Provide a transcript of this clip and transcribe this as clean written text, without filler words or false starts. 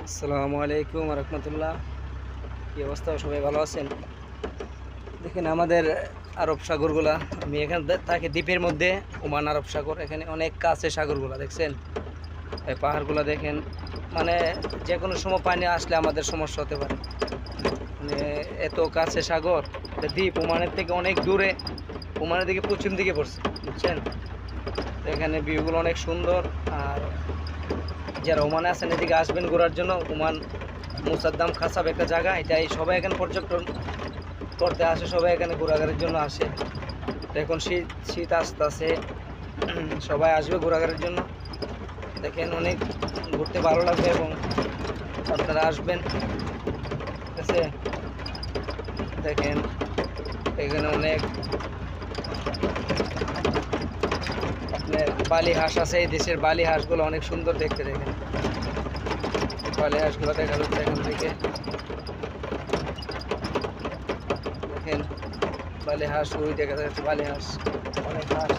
আসসালামু আলাইকুম রহমতুল্লাহ। কি অবস্থা, সবাই ভালো আছেন? দেখেন আমাদের আরব সাগরগুলা, আমি এখানে থাকি দ্বীপের মধ্যে, ওমান আরব সাগর। এখানে অনেক কাছে সাগরগুলা দেখছেন, এই পাহাড়গুলা দেখেন। মানে যে কোনো সময় পানি আসলে আমাদের সমস্যা হতে পারে। মানে এত কাছে সাগর, এটা দ্বীপ ওমানের থেকে অনেক দূরে, ওমানের দিকে পশ্চিম দিকে পড়ছে, বুঝছেন? তো এখানে ভিউগুলো অনেক সুন্দর। আর যারা ওমানে আছেন এদিকে আসবেন ঘোরার জন্য। ওমান মুসাদ্দাম খাসাব একটা জায়গা, এটাই সবাই এখানে পর্যটন করতে আসে, সবাই এখানে ঘোরাঘুরির জন্য আসে। তো এখন শীত শীত আসতেছে, সবাই আসবে ঘোরাঘুরির জন্য। দেখেন অনেক ঘুরতে ভালো লাগবে এবং আপনারা আসবেন, ঠিক আছে? দেখেন এখানে অনেক আপনার বালি হাঁস আছে, এই দেশের বালি হাঁসগুলো অনেক সুন্দর দেখতে। দেখেন বালি হাঁসগুলো দেখা যাচ্ছে এখান থেকে। দেখেন বালি হাঁস, ওই দেখা যাচ্ছে বালি হাঁস, অনেক হাঁস।